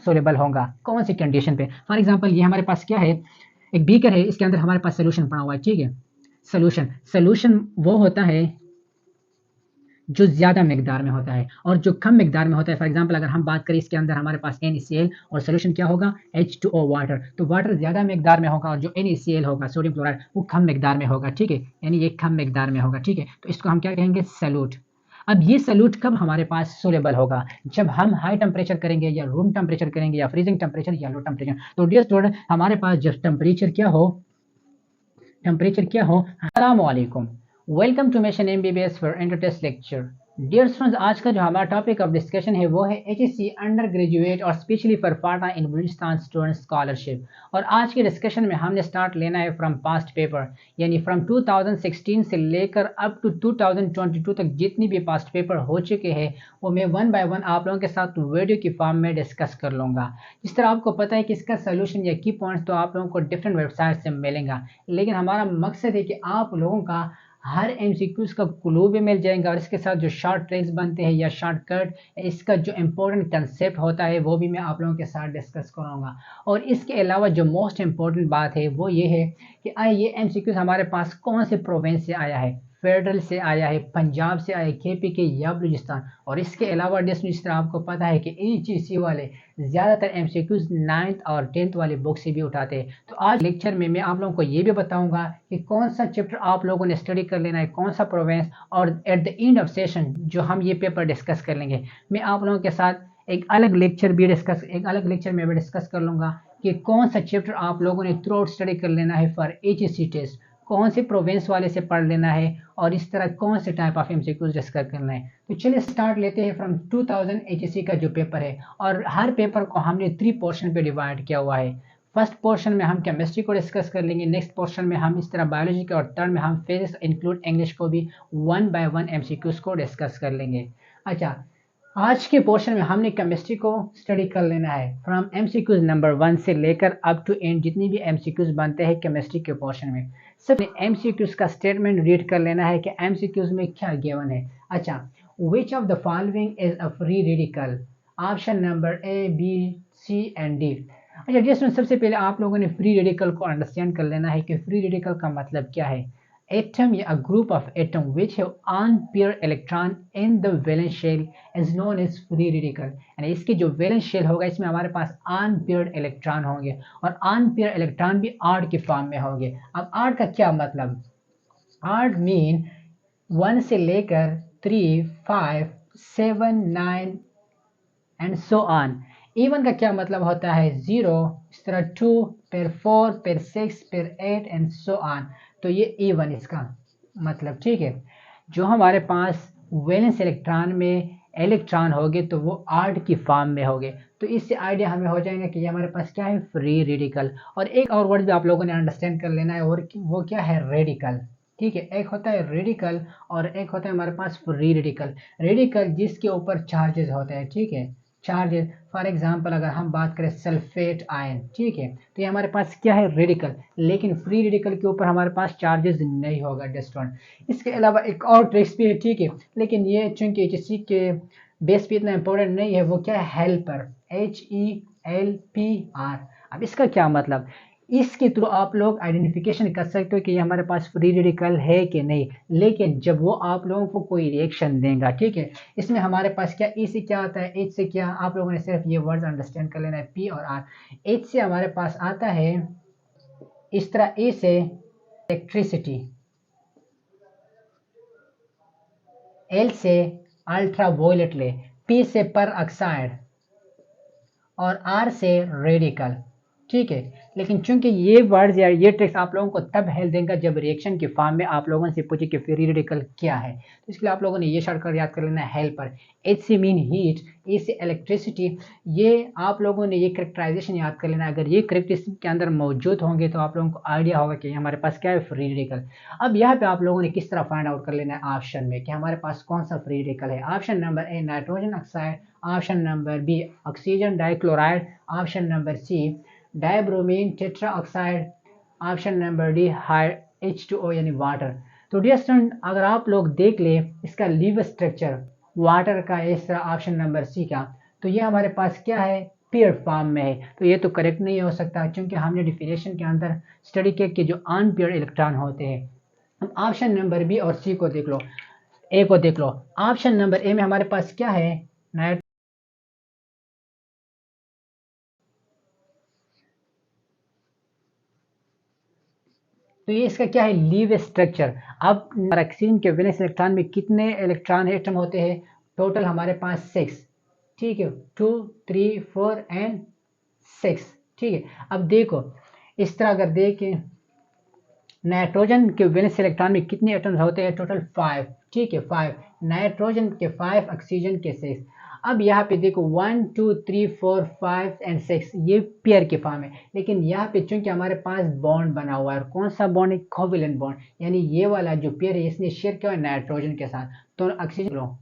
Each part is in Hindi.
सोलेबल होगा, कौन सी कंडीशन पे। फॉर एग्जांपल ये हमारे पास क्या है, एक बीकर है, इसके अंदर हमारे पास सोल्यूशन पड़ा हुआ है, ठीक है। सोल्यूशन वो होता है जो ज़्यादा मिकदार में होता है और जो कम मिकदार में होता है। फॉर एग्जांपल अगर हम बात करें, इसके अंदर हमारे पास NaCl और सोल्यूशन क्या होगा, H2O वाटर। तो वाटर ज़्यादा मिकदार में होगा और जो NaCl होगा, सोडियम क्लोराइड, वो कम मिकदार में होगा, ठीक है, यानी ये कम मिकदार में होगा, ठीक है। तो इसको हम क्या कहेंगे, सॉल्यूट। अब ये सॉल्यूट कब हमारे पास सोलेबल होगा, जब हम हाई टेम्परेचर करेंगे या रूम टेम्परेचर करेंगे या फ्रीजिंग टेम्परेचर या लो टेम्परेचर। तो डियर स्टूडेंट, हमारे पास जब टेम्परेचर क्या हो, अस्सलाम वालेकुम, welcome to mission MBBS for inter test lecture. Dear students, आज का जो हमारा टॉपिक ऑफ डिस्कशन है वो है HSC अंडर ग्रेजुएट और specially for Phata in Balochistan student scholarship. और आज के डिस्कशन में हमने स्टार्ट लेना है फ्रॉम पास्ट पेपर, यानी फ्रॉम 2016 से लेकर अप टू 2022 तक जितनी भी पास्ट पेपर हो चुके हैं वो मैं 1 बाय 1 आप लोगों के साथ वीडियो की फॉर्म में डिस्कस कर लूँगा। जिस तरह आपको पता है कि इसका सोल्यूशन या की पॉइंट्स तो आप लोगों को डिफरेंट वेबसाइट से मिलेगा, लेकिन हमारा मकसद है कि आप लोगों का हर MCQs का क्लू भी मिल जाएगा और इसके साथ जो शॉर्ट ट्रिक्स बनते हैं या शॉर्टकट, इसका जो इम्पोर्टेंट कंसेप्ट होता है वो भी मैं आप लोगों के साथ डिस्कस करूँगा। और इसके अलावा जो मोस्ट इम्पोर्टेंट बात है वो ये है कि ये MCQs हमारे पास कौन से प्रोविंस से आया है, फेडरल से आया है, पंजाब से आया है, KPK या बलूचिस्तान। और इसके अलावा जिस तरह आपको पता है कि HEC वाले ज़्यादातर MCQs 9th और 10th वाले बुक से भी उठाते हैं। तो आज लेक्चर में मैं आप लोगों को ये भी बताऊंगा कि कौन सा चैप्टर आप लोगों ने स्टडी कर लेना है, कौन सा प्रोविंस, और at the end of session जो हम ये पेपर डिस्कस कर लेंगे, मैं आप लोगों के साथ एक अलग लेक्चर में भी डिस्कस कर लूँगा कि कौन सा चैप्टर आप लोगों ने थ्रू आउट स्टडी कर लेना है फॉर HSC टेस्ट, कौन से प्रोविंस वाले से पढ़ लेना है और इस तरह कौन से टाइप ऑफ MCQs डिस्कस करना है। तो चलिए स्टार्ट लेते हैं फ्रॉम 2000 HSC का जो पेपर है। और हर पेपर को हमने 3 पोर्शन पे डिवाइड किया हुआ है। फर्स्ट पोर्शन में हम केमिस्ट्री को डिस्कस कर लेंगे, नेक्स्ट पोर्शन में हम इस तरह बायोलॉजी का, और थर्ड में हम फिजिक्स इंक्लूड इंग्लिश को भी 1 बाय 1 MCQs को डिस्कस कर लेंगे। अच्छा, आज के पोर्शन में हमने केमिस्ट्री को स्टडी कर लेना है फ्रॉम MCQs नंबर 1 से लेकर अप टू एंड जितनी भी MCQs बनते हैं केमिस्ट्री के पोर्शन में। सबने MCQs का स्टेटमेंट रीड कर लेना है कि MCQs में क्या गिवन है। अच्छा, which of the following is a free radical, option number A, B, C and D। अच्छा, जिसमें सबसे पहले आप लोगों ने फ्री रेडिकल को अंडरस्टैंड कर लेना है कि फ्री रेडिकल का मतलब क्या है। एटम या a group of atom which have unpaired electron in the valence shell is known as free radical। यानी इसकी जो वैलेंस शेल होगा इसमें हमारे पास अनपेयर्ड इलेक्ट्रॉन होंगे और अनपेयर्ड इलेक्ट्रॉन भी आर्ड के फॉर्म में होंगे। अब आर्ड का क्या मतलब, आर्ड मीन 1 से लेकर 3, 5, 7, 9 एंड सो ऑन। इवन का क्या मतलब होता है, 0, इस तरह 2, फिर 4, फिर 6, फिर 8 एंड सो ऑन। तो ये इवन इसका मतलब, ठीक है। जो हमारे पास वैलेंस इलेक्ट्रॉन में इलेक्ट्रॉन होंगे तो वो आर्ड की फॉर्म में होंगे। तो इससे आइडिया हमें हो जाएगा कि ये हमारे पास क्या है, फ्री रेडिकल। और एक और वर्ड भी आप लोगों ने अंडरस्टैंड कर लेना है, और वो क्या है, रेडिकल। ठीक है, एक होता है रेडिकल और एक होता है हमारे पास फ्री रेडिकल। रेडिकल जिसके ऊपर चार्जेस होते हैं, ठीक है, चार्जेस। फॉर एग्जांपल अगर हम बात करें सल्फेट आयन, ठीक है, तो ये हमारे पास क्या है, रेडिकल। लेकिन फ्री रेडिकल के ऊपर हमारे पास चार्जेस नहीं होगा डिस्टोन। इसके अलावा एक और ट्रिक्स भी है, ठीक है, लेकिन ये चूंकि HSC के बेस पे इतना इंपॉर्टेंट नहीं है, वो क्या है, हेल्पर, HELPR। अब इसका क्या मतलब, इसके थ्रू आप लोग आइडेंटिफिकेशन कर सकते हो कि ये हमारे पास फ्री रेडिकल है कि नहीं। लेकिन जब वो आप लोगों को कोई रिएक्शन देगा, ठीक है, इसमें हमारे पास क्या, E से क्या आता है, H से क्या, आप लोगों ने सिर्फ ये वर्ड अंडरस्टैंड कर लेना है, P और R। H से हमारे पास आता है इस तरह, A से इलेक्ट्रिसिटी, L से अल्ट्रा वायलेट ले, P से पर ऑक्साइड और R से रेडिकल, ठीक है। लेकिन चूंकि ये वर्ड्स या ये ट्रिक्स आप लोगों को तब हेल्प देगा जब रिएक्शन के फॉर्म में आप लोगों से पूछे कि फ्री रेडिकल क्या है। तो इसके लिए आप लोगों ने ये शॉर्टकट याद कर लेना है, हेल्पर। H से मीन हीट, E से इलेक्ट्रिसिटी। ये आप लोगों ने ये करेक्टराइजेशन याद कर लेना है। अगर ये करेक्टरिस्टिक के अंदर मौजूद होंगे तो आप लोगों को आइडिया होगा कि हमारे पास क्या है, फ्री रेडिकल। अब यहाँ पे आप लोगों ने किस तरह फाइंड आउट कर लेना है ऑप्शन में कि हमारे पास कौन सा फ्री रेडिकल है। Option number A nitrogen oxide, option number B oxygen dichloride, option number C dibromine tetra oxide, option number D H2O यानी वाटर। तो डियर स्टूडेंट, अगर आप लोग देख ले इसका लीव स्ट्रक्चर वाटर का, इस तरह ऑप्शन नंबर C का, तो ये हमारे पास क्या है, पेयर फॉर्म में है, तो ये तो करेक्ट नहीं हो सकता क्योंकि हमने डिफिनेशन के अंदर स्टडी किया कि जो अनपेयर इलेक्ट्रॉन होते हैं। अब ऑप्शन नंबर बी और सी को देख लो, ए को देख लो। ऑप्शन नंबर ए में हमारे पास क्या है, नाइट, तो ये इसका क्या है, लीव स्ट्रक्चर। अब ऑक्सीजन के वैलेंस इलेक्ट्रॉन में कितने इलेक्ट्रॉन एटम होते हैं, टोटल हमारे पास 6, ठीक है, 2 3 4 एंड 6, ठीक है। अब देखो इस तरह अगर देखें, नाइट्रोजन के वैलेंस इलेक्ट्रॉन में कितने एटम्स होते हैं, टोटल 5, ठीक है, 5 नाइट्रोजन के, 5 ऑक्सीजन के 6। अब यहाँ पे देखो 1 2 3 4 5 एंड 6 ये पेयर के फॉर्म है, लेकिन यहाँ पे चूंकि हमारे पास बॉन्ड बना हुआ है, और कौन सा बॉन्ड है, कोवेलेंट बॉन्ड, यानी ये वाला जो पेयर है इसने शेयर किया है नाइट्रोजन के साथ, तो ऑक्सीजन लो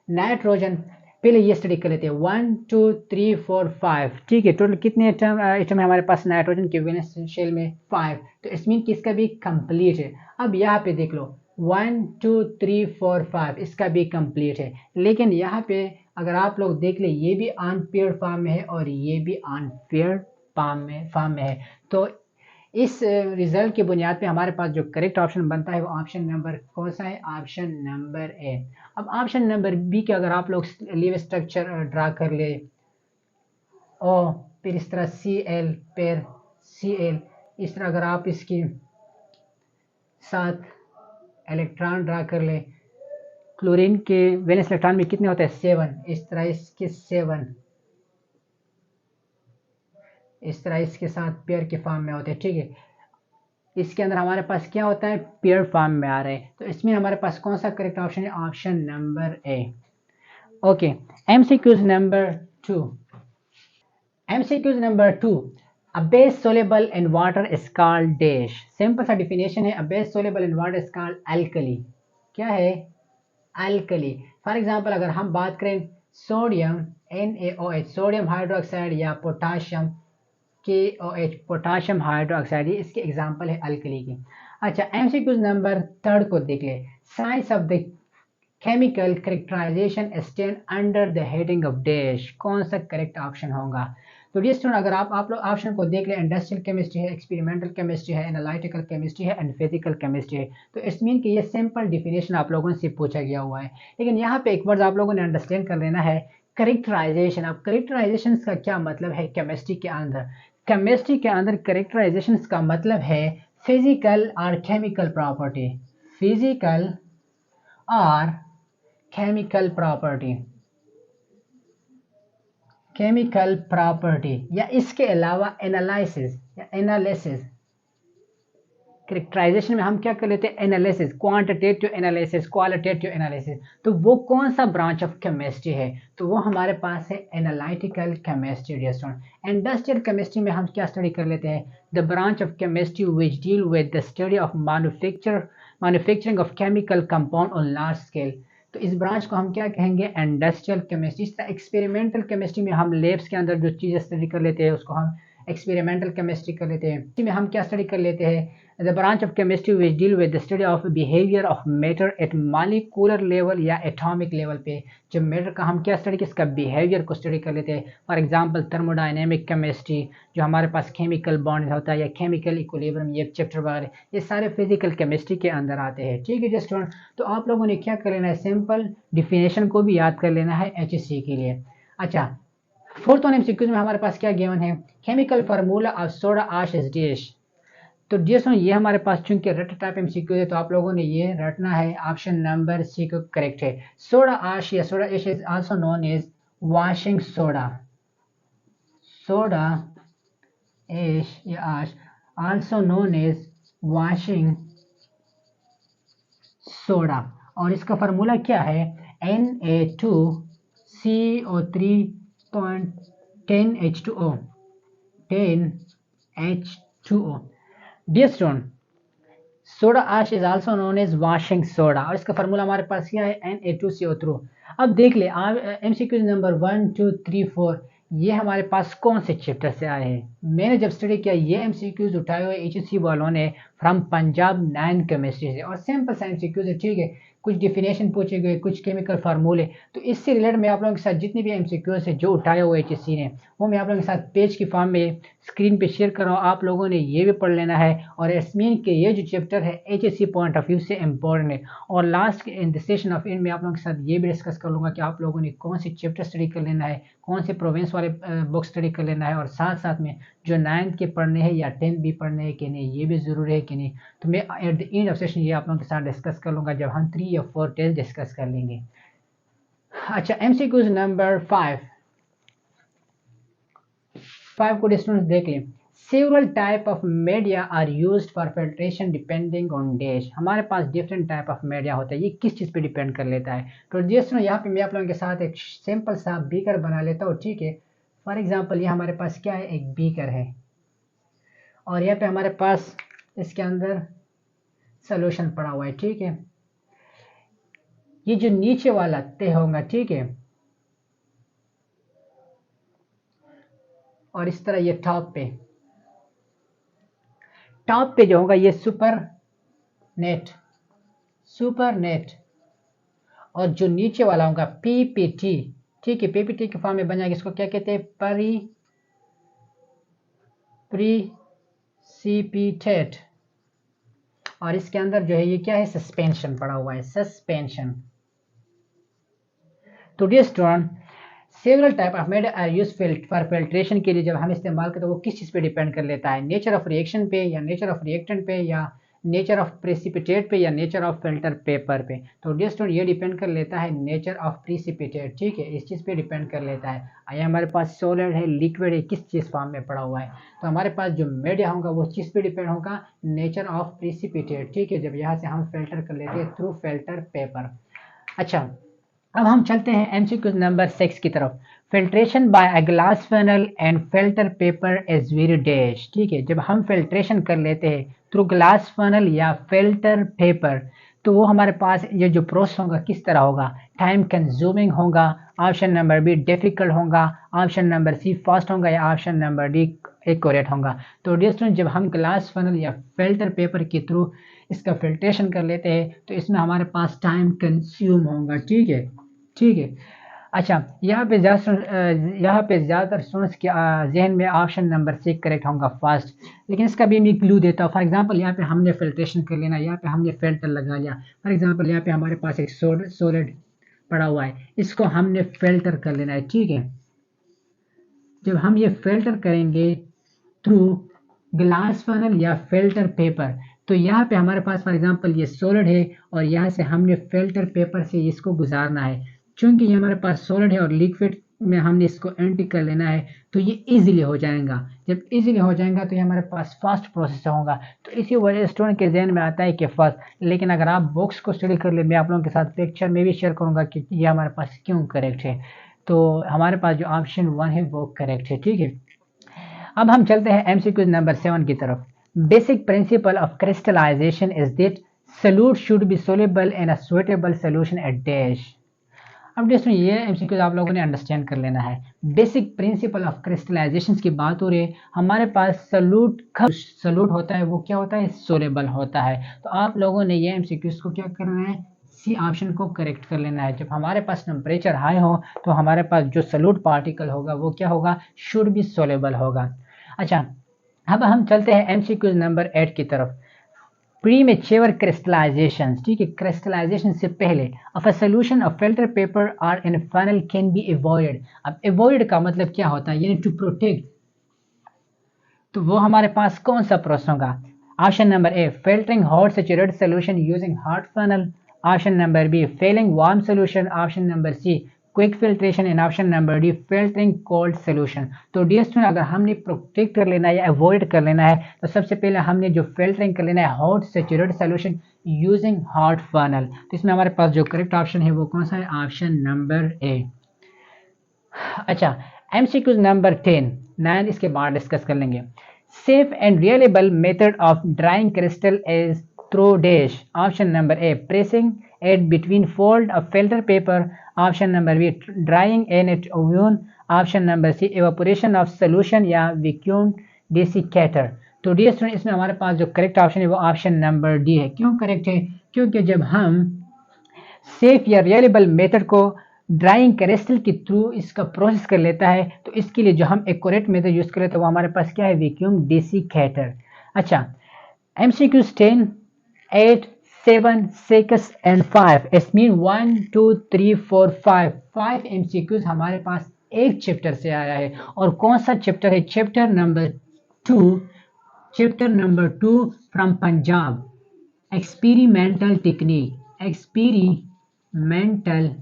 नाइट्रोजन, पहले ये स्टडी कर लेते हैं, 1 2 3 4 5, ठीक है, टोटल कितने एटम है हमारे पास नाइट्रोजन के वैलेंस शेल में, 5, तो इस मीन कि इसका भी कंप्लीट है। अब यहाँ पे देख लो 1 2 3 4 5 इसका भी कंप्लीट है, लेकिन यहाँ पे अगर आप लोग देख ले ये भी अनपेयर्ड फॉर्म में है और ये भी अनपेयर्ड फॉर्म में है, तो इस रिजल्ट की बुनियाद पे हमारे पास जो करेक्ट ऑप्शन बनता है वो ऑप्शन नंबर कौन सा है, ऑप्शन नंबर ए। अब ऑप्शन नंबर बी के अगर आप लोग लीव स्ट्रक्चर ड्रा कर ले, ओ फिर इस तरह सी एल फिर सी एल, इस तरह अगर आप इसकी 7 इलेक्ट्रॉन ड्रा कर ले, क्लोरीन के वैलेंस इलेक्ट्रॉन में कितने होते हैं, 7, इस तरह इसके 7, इस तरह इसके साथ पेयर के फॉर्म में होते हैं, ठीक है। इसके अंदर हमारे पास क्या होता है, पेयर फॉर्म में आ रहे हैं, तो इसमें हमारे पास कौन सा करेक्ट ऑप्शन है, option number A. Okay, MCQs number 2। MCQs number 2, a base soluble in water is called dash। Simple सा डिफिनेशन है, a base soluble in water is called alkali। क्या है, अल्कली। फॉर एग्जांपल अगर हम बात करें सोडियम NaOH, सोडियम हाइड्रोक्साइड, या पोटाशियम KOH, पोटाशियम हाइड्रोक्साइड, ये इसके एग्जांपल है अल्कली की। अच्छा, एमसीक्यूज नंबर 3 को देख ले, science of the chemical characterisation stand under the heading of dash, कौन सा करेक्ट ऑप्शन होगा। तो डियर स्टूडेंट अगर आप लोग ऑप्शन को देख ले, इंडस्ट्रियल केमिस्ट्री है, एक्सपेरिमेंटल केमिस्ट्री है, एनालिटिकल केमिस्ट्री है एंड फिजिकल केमिस्ट्री है, तो इट्स मीन कि ये सिंपल डिफिनेशन आप लोगों से पूछा गया हुआ है, लेकिन यहाँ पे एक वर्ड आप लोगों ने अंडरस्टैंड कर लेना है, करेक्टराइजेशन। अब करेक्टराइजेशन का क्या मतलब है केमिस्ट्री के अंदर, केमिस्ट्री के अंदर करेक्टराइजेशन का मतलब है फिजिकल और केमिकल प्रॉपर्टी, फिजिकल और केमिकल प्रॉपर्टी, केमिकल प्रॉपर्टी, या इसके अलावा एनालिसिस या एनालिसिस। करेक्टराइजेशन में हम क्या कर लेते हैं, analysis, quantitative analysis, qualitative analysis, तो वो कौन सा ब्रांच ऑफ केमिस्ट्री है, तो वो हमारे पास है analytical chemistry. Dear student, industrial chemistry में हम क्या स्टडी कर लेते हैं, the branch of chemistry which deal with the study of manufacturing of chemical compound on large scale, तो इस ब्रांच को हम क्या कहेंगे, इंडस्ट्रियल केमिस्ट्री। इस तरह एक्सपेरिमेंटल केमिस्ट्री में हम लेब्स के अंदर जो चीज़ें स्टडी कर लेते हैं उसको हम एक्सपेरिमेंटल केमिस्ट्री कर लेते हैं। इसी में हम क्या स्टडी कर लेते हैं, the branch of chemistry which deal with the study of behaviour of matter at molecular level या एटॉमिक लेवल पे, जब मैटर का हम क्या स्टडी कि इसका बिहेवियर को स्टडी कर लेते हैं। फॉर एग्जांपल थर्मोडायनेमिक केमिस्ट्री, जो हमारे पास केमिकल बॉन्ड होता है, या केमिकल इक्विलिब्रियम, ये चैप्टर वगैरह, ये सारे फिजिकल केमिस्ट्री के अंदर आते हैं, ठीक है स्टूडेंट। तो आप लोगों ने क्या कर लेना है, सिंपल डिफिनेशन को भी याद कर लेना है HC के लिए। अच्छा, फोर्थ वन एमसीक्यूज में हमारे पास क्या गिवन है, chemical formula of soda ash is dash. तो डियर ये हमारे पास चूंकि रट टाइप एमसीक्यू है, तो आप लोगों ने ये रटना है, ऑप्शन नंबर सी को करेक्ट है। सोडा आश या soda ash is also known as washing soda, soda ash या ash also known as washing soda, और इसका फार्मूला क्या है, Na2CO3.10H2O, 10H2O। Dear student, soda ash is also known as washing soda, और इसका फार्मूला हमारे पास क्या है, Na2CO3। अब देख ले एमसीक्यूज नंबर 1 2 3 4 ये हमारे पास कौन से चैप्टर से आए हैं। मैंने जब स्टडी किया ये एमसीक्यूज उठाए हुए HC वालों ने फ्रॉम पंजाब 9 केमिस्ट्री से, और सिंपल सा एमसीक्यूज है, ठीक है। कुछ डिफिनेशन पूछे गए, कुछ केमिकल फार्मूले, तो इससे रिलेटेड मैं आप लोगों के साथ जितने भी एमसीक्यूज है जो उठाए हुए एचएससी ने, वो मैं आप लोगों के साथ पेज की फॉर्म में स्क्रीन पे शेयर कर रहा हूँ। आप लोगों ने ये भी पढ़ लेना है, और इसमें के ये जो चैप्टर है एचएससी पॉइंट ऑफ व्यू से इम्पोर्टेंट है। और last in the session of and में आप लोगों के साथ ये भी डिस्कस कर लूँगा कि आप लोगों ने कौन से चैप्टर स्टडी कर लेना है, कौन से प्रोविंस वाले बुक स्टडी कर लेना है, और साथ साथ में जो 9th के पढ़ने हैं या 10th भी पढ़ने हैं कि नहीं, ये भी ज़रूरी है कि नहीं। तो मैं at the end of session ये आप लोगों के साथ डिस्कस कर लूँगा जब हम 3 या 4 टेस्ट डिस्कस कर लेंगे। अच्छा, एमसीक्यूज नंबर 5 को स्टूडेंट्स देख लें। Several type of media are used for filtration depending on dash. हमारे पास डिफरेंट टाइप ऑफ मीडिया होता है, ये किस चीज़ पे डिपेंड कर लेता है। तो दोस्तों यहाँ पे मैं आप लोगों के साथ एक सिंपल सा बीकर बना लेता हूँ, ठीक है। फॉर एग्जांपल ये हमारे पास क्या है, एक बीकर है, और यहाँ पे हमारे पास इसके अंदर सोल्यूशन पड़ा हुआ है, ठीक है। ये जो नीचे वाला तय होगा, ठीक है, और इस तरह ये टॉप पे जो होगा ये सुपर नेट, और जो नीचे वाला होगा पीपीटी, ठीक है। पीपीटी के फॉर्म में बन जाएगा, इसको क्या कहते हैं, प्रीसिपिटेट, और इसके अंदर जो है ये क्या है, सस्पेंशन पड़ा हुआ है, सस्पेंशन। तो dear student, several type of media are use for filtration के लिए जब हम इस्तेमाल करते हैं वो किस चीज़ पे डिपेंड कर लेता है, नेचर ऑफ रिएक्शन पे, या नेचर ऑफ रिएक्टेंट पे, या नेचर ऑफ प्रेसिपिटेट पे, या नेचर ऑफ फिल्टर पेपर पे। तो डियर स्टूडेंट ये डिपेंड कर लेता है नेचर ऑफ प्रेसिपिटेट, ठीक है, इस चीज़ पे डिपेंड कर लेता है। आया हमारे पास सॉलिड है, लिक्विड है, किस चीज़ फॉर्म में पड़ा हुआ है। तो हमारे पास जो मीडिया होगा वो चीज़ पे डिपेंड होगा, नेचर ऑफ प्रेसिपिटेट, ठीक है, जब यहाँ से हम फिल्टर कर लेते हैं थ्रू फिल्टर पेपर। अच्छा, अब हम चलते हैं एमसीक्यू नंबर 6 की तरफ। Filtration by a glass funnel and filter paper is very dash, ठीक है। जब हम फिल्ट्रेशन कर लेते हैं थ्रू ग्लास फनल या फिल्टर पेपर, तो वो हमारे पास ये जो प्रोसेस होगा किस तरह होगा, टाइम कंज्यूमिंग होगा, ऑप्शन नंबर बी डिफिकल्ट होगा, ऑप्शन नंबर सी फास्ट होगा, या ऑप्शन नंबर डी एक्यूरेट होगा। तो डियर स्टूडेंट, जब हम ग्लास फनल या फिल्टर पेपर के थ्रू इसका फिल्ट्रेशन कर लेते हैं तो इसमें हमारे पास टाइम कंज्यूम होगा, ठीक है, ठीक है। अच्छा, यहाँ पे ज़्यादातर स्टूडेंट्स के जहन में ऑप्शन नंबर सी करेक्ट होगा, फास्ट। लेकिन इसका भी मैं क्लू देता हूँ। फॉर एग्जांपल यहाँ पे हमने फिल्ट्रेशन कर लेना, यहाँ पे हमने फिल्टर लगा लिया। फॉर एग्जांपल यहाँ पे हमारे पास एक सॉलिड पड़ा हुआ है, इसको हमने फिल्टर कर लेना है, ठीक है। जब हम ये फिल्टर करेंगे थ्रू ग्लास फनल या फिल्टर पेपर, तो यहाँ पे हमारे पास फॉर एग्जांपल ये सॉलिड है, और यहाँ से हमने फिल्टर पेपर से इसको गुजारना है। चूंकि ये हमारे पास सॉलिड है और लिक्विड में हमने इसको एंटी कर लेना है, तो ये इजीली हो जाएगा। जब इजीली हो जाएगा तो ये हमारे पास फास्ट प्रोसेस होगा। तो इसी वजह स्टूडेंट के जहन में आता है कि फास्ट। लेकिन अगर आप बुक्स को स्टडी कर ले, मैं आप लोगों के साथ पिक्चर में भी शेयर करूंगा कि ये हमारे पास क्यों करेक्ट है। तो हमारे पास जो ऑप्शन 1 है वो करेक्ट है, ठीक है। अब हम चलते हैं एमसीक्यू नंबर 7 की तरफ। Basic principle of crystallisation is that solute should be soluble in a suitable solution at dash. अब दोस्तों ये एमसीक्यू आप लोगों ने अंडरस्टैंड कर लेना है। बेसिक प्रिंसिपल ऑफ क्रिस्टलाइजेशन की बात हो रही है, हमारे पास सॉल्यूट होता है वो क्या होता है, सोलेबल होता है। तो आप लोगों ने ये एमसीक्यूज को क्या करना है, सी ऑप्शन को करेक्ट कर लेना है। जब हमारे पास टेम्परेचर हाई हो तो हमारे पास जो सॉल्यूट पार्टिकल होगा वो क्या होगा, शुड बी सोलेबल होगा। अच्छा, अब हम चलते हैं एमसीक्यू नंबर 8 की तरफ। प्रीमेच्योर क्रिस्टलाइजेशन, ठीक है, क्रिस्टलाइजेशन से पहले of a solution of filter paper और इन फनल कैन बी अवॉइड। अब अवॉइड का मतलब क्या होता है, यानी टू प्रोटेक्ट। तो वो हमारे पास कौन सा प्रोसेस होगा, option number A filtering hot saturated solution using hot funnel, option number B failing warm solution, option number C quick filtration, and option number D filtering cold solution. तो डियर स्टूडेंट, अगर हमने प्रोटेक्ट कर लेना है या अवॉइड कर लेना है तो सबसे पहले हमने जो फिल्टरिंग कर लेना है hot saturated solution using hot funnel. तो इसमें हमारे पास जो करेक्ट ऑप्शन है वो कौन सा है, ऑप्शन नंबर ए। अच्छा, एमसीक्यू नंबर 9 इसके बाद डिस्कस कर लेंगे। Safe and reliable method of drawing crystal is through dash. Option number A pressing it between fold of filter paper, option number B drying in it oven, option number C evaporation of solution या vacuum desiccator। तो डियर स्टूडेंट इसमें हमारे पास जो करेक्ट ऑप्शन है वो ऑप्शन नंबर डी है। क्यों करेक्ट है? क्योंकि जब हम सेफ या रिलायबल मेथड को ड्राइंग क्रिस्टल के थ्रू इसका प्रोसेस कर लेता है, तो इसके लिए जो हम एक्यूरेट मेथड यूज करें तो वो हमारे पास क्या है? Vacuum desiccator. अच्छा, MCQs 10, 8, 7, 6 and 5. It means 1, 2, 3, 4, 5. 5 MCQs हमारे पास एक चैप्टर से आया है। और कौन सा चैप्टर है? Chapter number 2। Chapter number 2 from Punjab, experimental technique. Experimental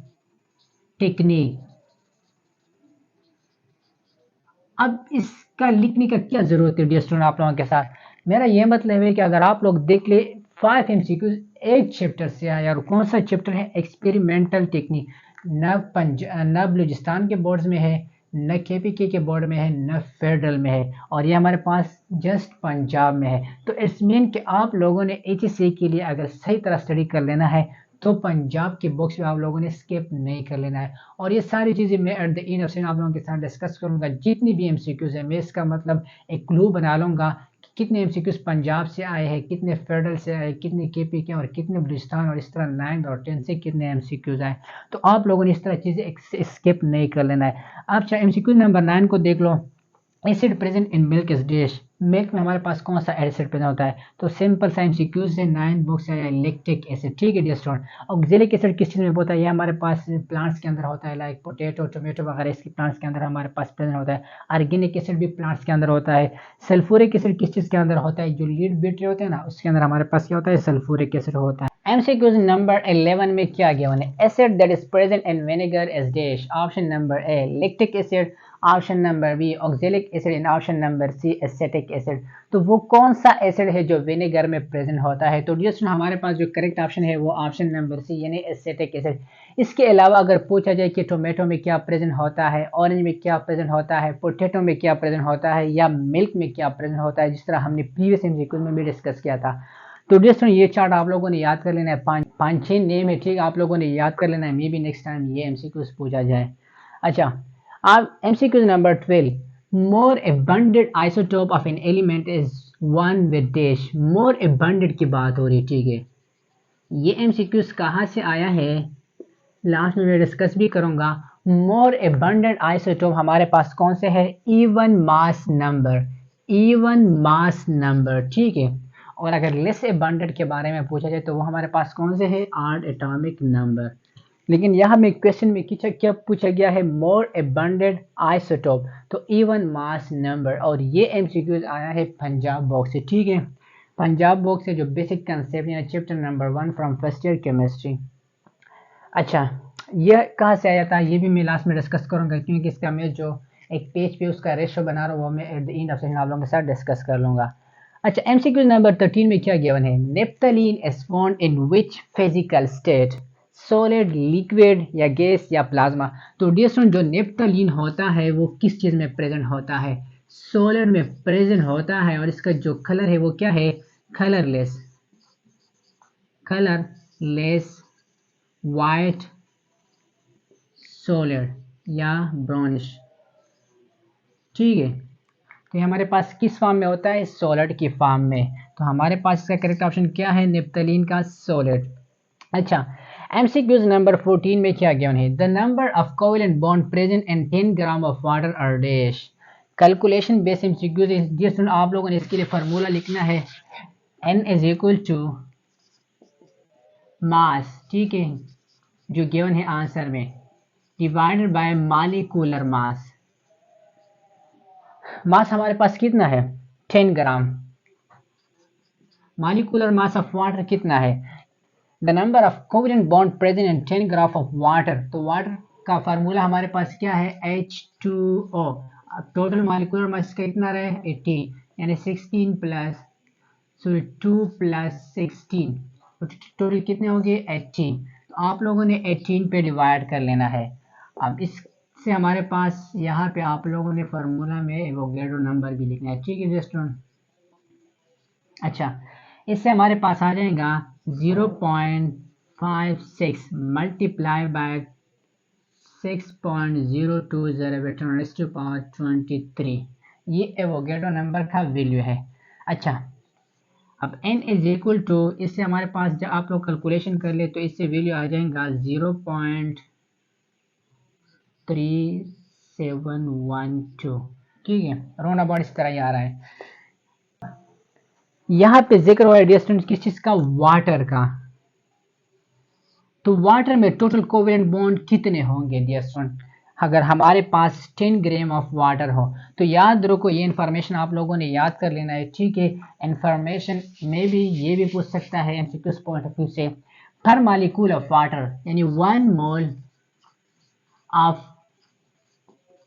technique. अब इसका लिखने का क्या जरूरत है डियर स्टूडेंट आप लोगों के साथ? मेरा ये मतलब है कि अगर आप लोग देख ले 5 MCQs एक चैप्टर से आया, और कौन सा चैप्टर है? Experimental technique. न बलूचिस्तान के बोर्ड्स में है, न KPK के बोर्ड में है, न फेडरल में है, और ये हमारे पास जस्ट पंजाब में है। तो इट्स मीन कि आप लोगों ने HSC के लिए अगर सही तरह स्टडी कर लेना है तो पंजाब के बुक्स में आप लोगों ने स्किप नहीं कर लेना है। और ये सारी चीज़ें मैं at the end of session आप लोगों के साथ डिस्कस करूंगा। जितनी भी MCQs है मैं इसका मतलब एक क्लू बना लूंगा कि कितने MCQs पंजाब से आए हैं, कितने फेडरल से आए, कितने KPK और कितने बलूचिस्तान, और इस तरह 9 और 10 से कितने MCQs आए। तो आप लोगों ने इस तरह चीज़ें स्किप नहीं कर लेना है। आप चाहे MCQ नंबर 9 को देख लो। Acid present in milk is dish. Milk में हमारे पास कौन सा एसिड प्रेजेंट होता है? तो सिंपल सा MCQ से 9 बुक्स है लैक्टिक एसिड। ठीक है डियर स्टूडेंट। ऑक्जेलिक एसिड किस चीज़ में होता है? ये हमारे पास प्लांट्स के अंदर होता है, लाइक पोटैटो, टोमेटो वगैरह इसके प्लांट्स के अंदर हमारे पास प्रेजेंट होता है। ऑर्गेनिक एसिड भी प्लांट्स के अंदर होता है। सल्फ्यूरिक एसिड किस चीज़ के अंदर होता है? जो लीड बैटरी होते हैं ना उसके अंदर हमारे पास क्या होता है? सल्फ्यूरिक एसिड होता है। MCQ नंबर 11 में क्या गिवन है? Acid that is present in vinegar is dash. Option number A lactic acid, option number B oxalic acid and option number C acetic acid. तो वो कौन सा एसिड है जो विनेगर में प्रेजेंट होता है? तो डियर हमारे पास जो करेक्ट ऑप्शन है वो ऑप्शन नंबर सी यानी एसिटिक एसिड। इसके अलावा अगर पूछा जाए कि टोमेटो में क्या प्रेजेंट होता है, ऑरेंज में क्या प्रेजेंट होता है, पोटैटो में क्या प्रेजेंट होता है, या मिल्क में क्या प्रेजेंट होता है, जिस तरह हमने प्रीवियस MCQ में भी डिस्कस किया था। तो डियर ये चार्ट आप लोगों ने याद कर लेना है। पाँच छः नेम है, ठीक, आप लोगों ने याद कर लेना है। मे बी नेक्स्ट टाइम ये MCQ पूछा जाए। अच्छा, आप MCQ number 12, more abundant isotope of an element is one with dash। More abundant की बात हो रही, ठीक है। ये MCQ कहाँ से आया है लास्ट में मैं डिस्कस भी करूंगा। मोर abundant isotope हमारे पास कौन से है? Even mass number. Even mass number, ठीक है। और अगर लेस abundant के बारे में पूछा जाए तो वो हमारे पास कौन से है? Odd atomic number. लेकिन यहाँ में क्वेश्चन में क्या पूछा गया है? मोर एबंडेंट आइसोटोप, तो इवन मास नंबर। और ये MCQ आया है पंजाब बॉक्स से, ठीक है। पंजाब बॉक्स से जो बेसिक कंसेप्ट या chapter number 1 from first year chemistry. अच्छा, ये कहाँ से आया था ये भी मैं लास्ट में डिस्कस करूंगा, क्योंकि इसका मैं जो एक पेज पे उसका रेशो बना रहा हूँ वो मैं at the end of session आप लोगों के साथ डिस्कस कर लूंगा। अच्छा, MCQ नंबर 13 में क्या गिवन है? Naphthalene is found in which physical state? Solid, liquid, या गैस, या प्लाज्मा? तो डियर स्टूडेंट जो नेप्थलीन होता है वो किस चीज में प्रेजेंट होता है? सॉलिड में प्रेजेंट होता है, और इसका जो कलर है वो क्या है? कलरलेस। कलरलेस वाइट सॉलिड या ब्राउनिश, ठीक है। तो ये हमारे पास किस फॉर्म में होता है? सॉलिड की फॉर्म में। तो हमारे पास इसका करेक्ट ऑप्शन क्या है? नेप्थलीन का सॉलिड। अच्छा, MCQ नंबर 14 में क्या गिवन है? The number of covalent bond present in 10 gram of water are dash. Calculation based MCQ जिस आप लोगों ने इसके लिए फार्मूला लिखना है N is equal to mass, ठीक है, जो गिवन है आंसर में, divided by molecular mass. Mass हमारे पास कितना है? 10 gram. Molecular mass of water कितना है? The number of covalent bond present in 10 gram of water. तो वाटर का फार्मूला हमारे पास क्या है? H2O। अब टोटल मॉलिक्यूलर मास का कितना रहे? 18, यानी 16 प्लस, सॉरी 2 प्लस 16, तो टोटल कितने हो गए? 18। तो आप लोगों ने 18 पे डिवाइड कर लेना है। अब इससे हमारे पास यहाँ पे आप लोगों ने फार्मूला में एवोगैड्रो नंबर भी लिखना है, ठीक है स्टूडेंट। अच्छा, इससे हमारे पास आ जाएगा 0.56 मल्टीप्लाई बाय 6.020 × 10⁻23। ये एवोगैड्रो नंबर का वैल्यू है। अच्छा, अब n इज इक्वल टू, इससे हमारे पास जब आप लोग कैलकुलेशन कर ले तो इससे वैल्यू आ जाएगा 0.3712। ठीक है, राउंड अबाउट इस तरह ही आ रहा है। यहाँ पे जिक्र हो रहा है डियर स्टूडेंट किस चीज का, वाटर का। तो वाटर में टोटल कोवेलेंट बॉन्ड कितने होंगे डियर स्टूडेंट, अगर हमारे पास 10 ग्राम ऑफ वाटर हो। तो याद रखो ये इन्फॉर्मेशन आप लोगों ने याद कर लेना है। ठीक है, इन्फॉर्मेशन में भी ये भी पूछ सकता है एमसीक्यू पॉइंट ऑफ व्यू से। पर मॉलिक्यूल ऑफ वाटर यानी 1 मोल ऑफ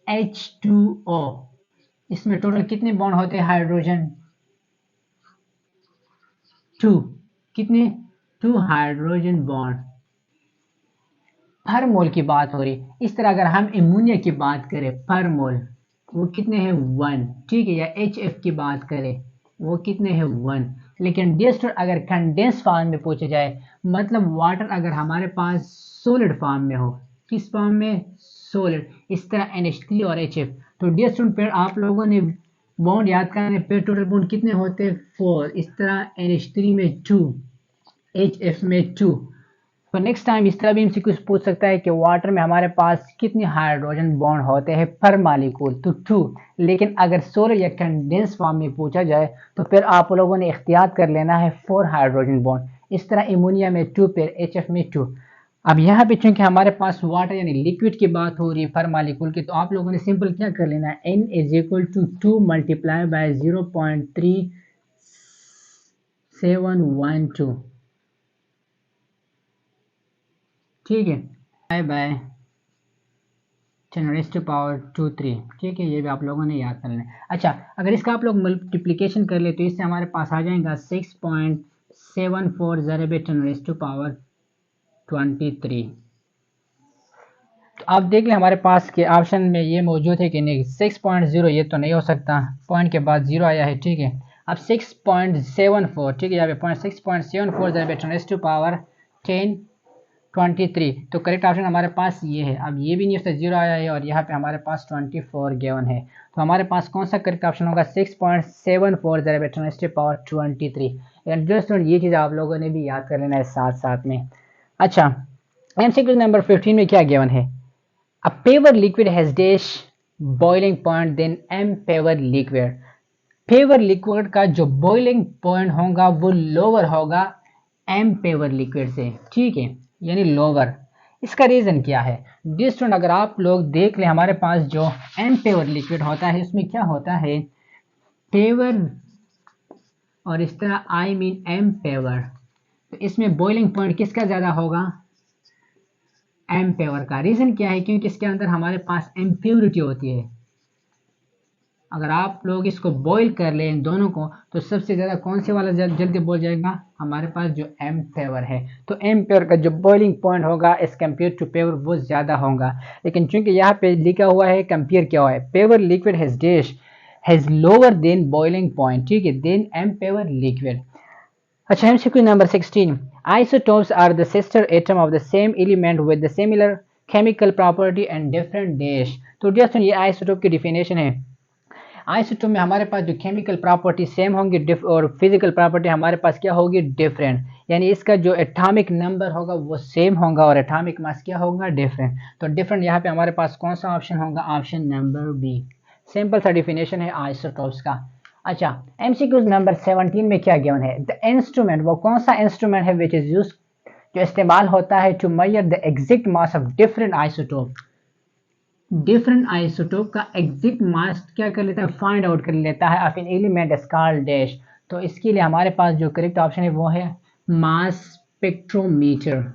H2O, इसमें टोटल कितने बॉन्ड होते हैं हाइड्रोजन, 2। कितने, 2 हाइड्रोजन बॉन्ड पर मोल की बात हो रही। इस तरह अगर हम एमोनिया की बात करें पर मोल वो कितने हैं, 1। ठीक है, या HF की बात करें वो कितने हैं, 1। लेकिन डियर अगर कंडेंस फॉर्म में पूछा जाए, मतलब वाटर अगर हमारे पास सोलिड फॉर्म में हो, किस फॉर्म में, सोलिड, इस तरह NH3 और HF, तो डियर स्टूडेंट फिर आप लोगों ने बॉन्ड याद करने पे टोटल बॉन्ड कितने होते हैं, 4। इस तरह NH3 में 2, HF में 2। तो नेक्स्ट टाइम इस तरह भी एमसीक्यू पूछ सकता है कि वाटर में हमारे पास कितने हाइड्रोजन बॉन्ड होते हैं पर मॉलिक्यूल, तो 2। लेकिन अगर सोलर या कंडेंस फॉर्म में पूछा जाए तो फिर आप लोगों ने इख्तियार कर लेना है 4 हाइड्रोजन बॉन्ड। इस तरह एमोनिया में 2, फिर HF में 2। अब यहाँ पे चूंकि हमारे पास वाटर यानी लिक्विड की बात हो रही है पर मॉलिक्यूल की, तो आप लोगों ने सिंपल क्या कर लेना है, n is equal to 2 multiply by 0.3712। ठीक है, बाय बाय 10⁻²3। ठीक है, ये भी आप लोगों ने याद कर लेना है। अच्छा, अगर इसका आप लोग मल्टीप्लिकेशन कर ले तो इससे हमारे पास आ जाएगा 6.740×10⁻23। तो आप देख लें हमारे पास के ऑप्शन में ये मौजूद है कि नहीं, 6.0 ये तो नहीं हो सकता, पॉइंट के बाद 0 आया है। ठीक है, अब 6.74, ठीक है, यहाँ पे 6.74×10⁻23, तो करेक्ट ऑप्शन हमारे पास ये है। अब ये भी नहीं होता, 0 आया है और यहाँ पे हमारे पास 24 गिवन है, तो हमारे पास कौन सा करेक्ट ऑप्शन होगा, 6.74×10⁻23। जस्ट ये चीज़ आप लोगों ने भी याद कर लेना है साथ साथ में। अच्छा, एमसीक्यू नंबर 15 में क्या गिवन है, A pure liquid has dash boiling point then M pure liquid। pure liquid का जो boiling point होगा वो लोअर होगा M pure liquid से। ठीक है, यानी लोअर। इसका रीजन क्या है डिस्टेंट, अगर आप लोग देख लें हमारे पास जो M pure liquid होता है उसमें क्या होता है, pure और इस तरह I mean M pure, तो इसमें boiling point किसका ज्यादा होगा, एम पेवर का। रीजन क्या है, क्योंकि इसके अंदर हमारे पास इम्प्योरिटी होती है। अगर आप लोग इसको बॉईल कर लें इन दोनों को तो सबसे ज्यादा कौन से वाला जल्दी बोल जाएगा, हमारे पास जो एम पेवर है। तो एम पेवर का जो बॉइलिंग पॉइंट होगा एज कम्पेयर टू पेवर वो ज्यादा होगा। लेकिन चूंकि यहाँ पे लिखा हुआ है कंपेयर क्या हुआ है, pure liquid has dash has lower than boiling point, ठीक है, देन एम पेवर लिक्विड। अच्छा, MCQ number 16. Isotopes are the sister atom of the same element with the similar chemical property and different dash। तो जस्ट ये आइसोटोप की डिफिनेशन है। आइसोटोप में हमारे पास जो केमिकल प्रॉपर्टी सेम होंगी और फिजिकल प्रॉपर्टी हमारे पास क्या होगी, डिफरेंट। यानी इसका जो एटॉमिक नंबर होगा वो सेम होगा और एटॉमिक मास क्या होगा, डिफरेंट। तो डिफरेंट यहाँ पे हमारे पास कौन सा ऑप्शन होगा, ऑप्शन नंबर बी। सिंपल सा डिफिनेशन है आइसोटोप्स का। अच्छा, एमसीक्यू नंबर 17 में क्या गिवन है, द इंस्ट्रूमेंट, वो कौन सा इंस्ट्रूमेंट है विच इज यूज, जो इस्तेमाल होता है to measure the exact mass of different isotope. Different isotope का एग्जैक्ट मास क्या कर लेता है, फाइंड आउट कर लेता है of an element called dash. तो इसके लिए हमारे पास जो करेक्ट ऑप्शन है वो है मास स्पेक्ट्रोमीटर।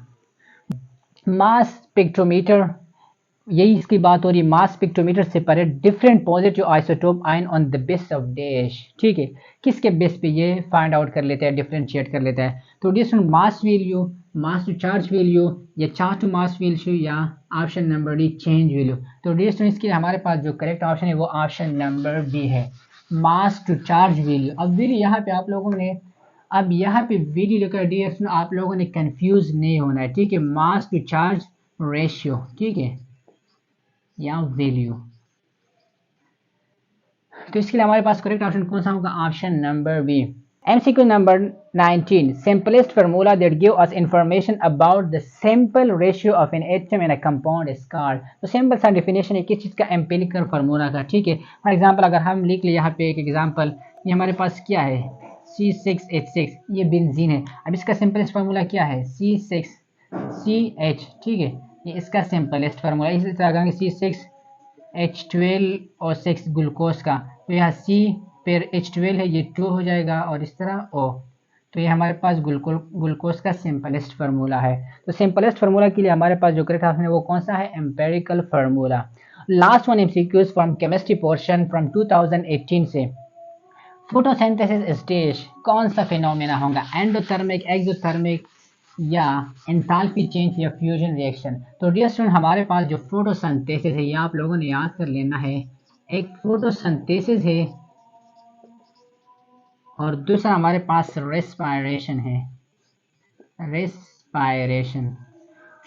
मास स्पेक्ट्रोमीटर, यही इसकी बात हो रही है, मास spectrometer separate different positive isotope ion on the base of dash. ठीक है, किसके बेस पे ये फाइंड आउट कर लेते हैं, डिफरेंशिएट कर लेता है। तो different mass value, mass to charge value, या चार्ज टू मास वैल्यू, या option number D change value. तो डिफरेंट इसके हमारे पास जो करेक्ट ऑप्शन है वो ऑप्शन नंबर बी है, मास टू चार्ज वैल्यू। अब वैल्यू यहाँ पे आप लोगों ने, अब यहाँ पे वैल्यू लेकर डिफरेंट आप लोगों ने कंफ्यूज नहीं होना है। ठीक है, मास टू चार्ज रेशियो, ठीक है, या वैल्यू। तो इसके लिए हमारे पास करेक्ट ऑप्शन कौन सा होगा? Option number B. MCQ number 19. Simplest formula that give us information about the simple ratio of an atom in a compound is called. तो सिंपल सा डेफिनेशन है किस चीज़ का? एम्पिरिकल फार्मूला का। ठीक है, फॉर एग्जांपल अगर हम लिख ले यहाँ पे एक एग्जांपल, ये हमारे पास क्या है? C6H6, ये बेंजीन है। अब इसका सिंपलेस्ट फार्मूला क्या है? C6CH। ठीक है, ये इसका सिंपलेस्ट फार्मूला। इसी तरह अगर C6H12 और 6 ग्लूकोज का, तो यहाँ C फिर H12 है, ये 2 हो जाएगा और इस तरह O। तो ये हमारे पास ग्लूकोज का सिंपलेस्ट फार्मूला है। तो सिंपलेस्ट फार्मूला के लिए हमारे पास जो करेक्ट ऑप्शन है वो कौन सा है? Empirical formula. Last one MCQs from chemistry portion from 2018 से। फोटोसिंथेसिस स्टेज कौन सा फिनोमेना होगा? एंडोथर्मिक, एक्सोथर्मिक या एंथैल्पी चेंज या फ्यूजन रिएक्शन? तो डियर स्टूडेंट, हमारे पास जो फोटोसिंथेसिस है ये आप लोगों ने याद कर लेना है। एक फोटोसिंथेसिस है और दूसरा हमारे पास रेस्पायरेशन है। रेस्पायरेशन,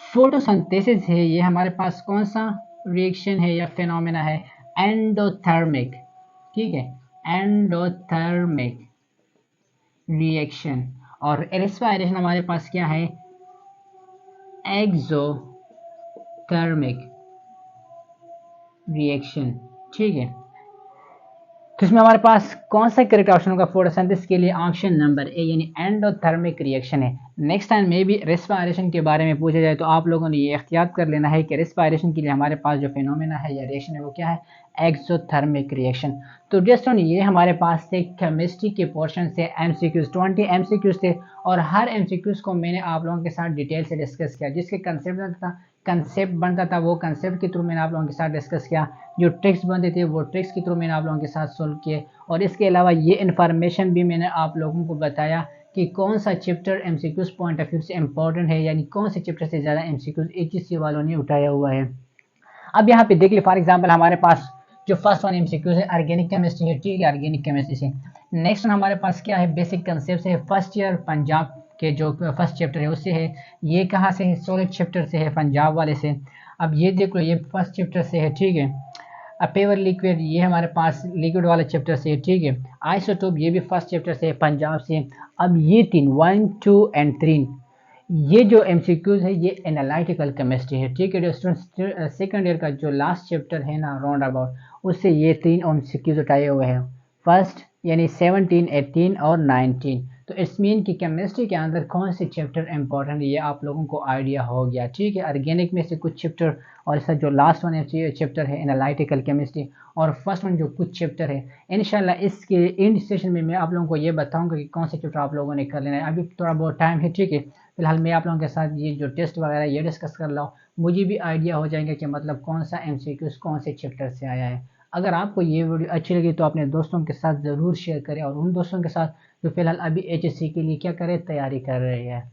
फोटोसिंथेसिस है, ये हमारे पास कौन सा रिएक्शन है या फिनोमेना है? एंडोथर्मिक। ठीक है, एंडोथर्मिक रिएक्शन। और रेस्पायरेशन हमारे पास क्या है? Exothermic reaction. ठीक है, तो इसमें हमारे पास कौन सा करेक्ट ऑप्शन होगा फोटोसिंथेसिस के लिए? ऑप्शन नंबर ए, यानी एंडोथर्मिक रिएक्शन है। नेक्स्ट टाइम मे भी रेस्पायरेशन के बारे में पूछा जाए तो आप लोगों ने ये एहतियात कर लेना है कि रेस्पायरेशन के लिए हमारे पास जो फिनोमेना है या रिएक्शन है वो क्या है? Exothermic reaction. तो जस्ट ये हमारे पास थे केमिस्ट्री के पोर्शन से एमसीक्यूज, 20 एमसीक्यूज थे और हर एमसीक्यूज को मैंने आप लोगों के साथ डिटेल से डिस्कस किया। जिसके कंसेप्ट बनता था वो कंसेप्ट के थ्रू मैंने आप लोगों के साथ डिस्कस किया, जो ट्रिक्स बनते थे वो ट्रिक्स के थ्रू मैंने आप लोगों के साथ सोल्व किए, और इसके अलावा ये इन्फॉर्मेशन भी मैंने आप लोगों को बताया कि कौन सा chapter MCQs point of view से इंपॉर्टेंट है, यानी कौन से चैप्टर से ज़्यादा एमसीक्यूज एचईसी वालों ने उठाया हुआ है। अब यहाँ पे देख ली फॉर एग्जाम्पल हमारे पास जो फर्स्ट वन एमसीक्यूज है ऑर्गेनिक केमिस्ट्री है। ठीक है, ऑर्गेनिक केमिस्ट्री से नेक्स्ट वन हमारे पास क्या है? बेसिक कंसेप्ट है। फर्स्ट ईयर पंजाब के जो फर्स्ट चैप्टर है उससे है। ये कहाँ से है? सॉलिड चैप्टर से है, पंजाब वाले से। अब ये देख लो, ये फर्स्ट चैप्टर से है। ठीक है, अब पेवर लिक्विड ये हमारे पास लिक्विड वाले चैप्टर से है। ठीक है, आइसोटोप ये भी फर्स्ट चैप्टर से है, पंजाब से। अब ये 1, 2 एंड 3 ये जो एमसीक्यूज है ये एनालिटिकल केमिस्ट्री है। ठीक है, जो स्टूडेंट सेकंड ईयर का जो लास्ट चैप्टर है ना राउंड अबाउट, उससे ये 3 एमसीक्यूज उठाए हुए हैं। फर्स्ट यानी 17, 18 और 19। तो इट्स मीन कि केमिस्ट्री के अंदर कौन से चैप्टर इंपॉर्टेंट है ये आप लोगों को आइडिया हो गया। ठीक है, ऑर्गेनिक में से कुछ चैप्टर और इसका जो लास्ट वन चैप्टर है एनालिटिकल केमिस्ट्री, और फर्स्ट वन जो कुछ चैप्टर है। इंशाल्लाह इसके इन सेशन में मैं आप लोगों को ये बताऊंगा कि कौन से चैप्टर आप लोगों ने कर लेना है। अभी थोड़ा बहुत टाइम है। ठीक है, फिलहाल मैं आप लोगों के साथ ये जो टेस्ट वगैरह ये डिस्कस कर रहा हूँ, मुझे भी आइडिया हो जाएगा कि मतलब कौन सा एमसीक्यूज कौन से चैप्टर से आया है। अगर आपको ये वीडियो अच्छी लगी तो अपने दोस्तों के साथ ज़रूर शेयर करें, और उन दोस्तों के साथ जो फिलहाल अभी एचएससी के लिए क्या करें, तैयारी कर रहे हैं।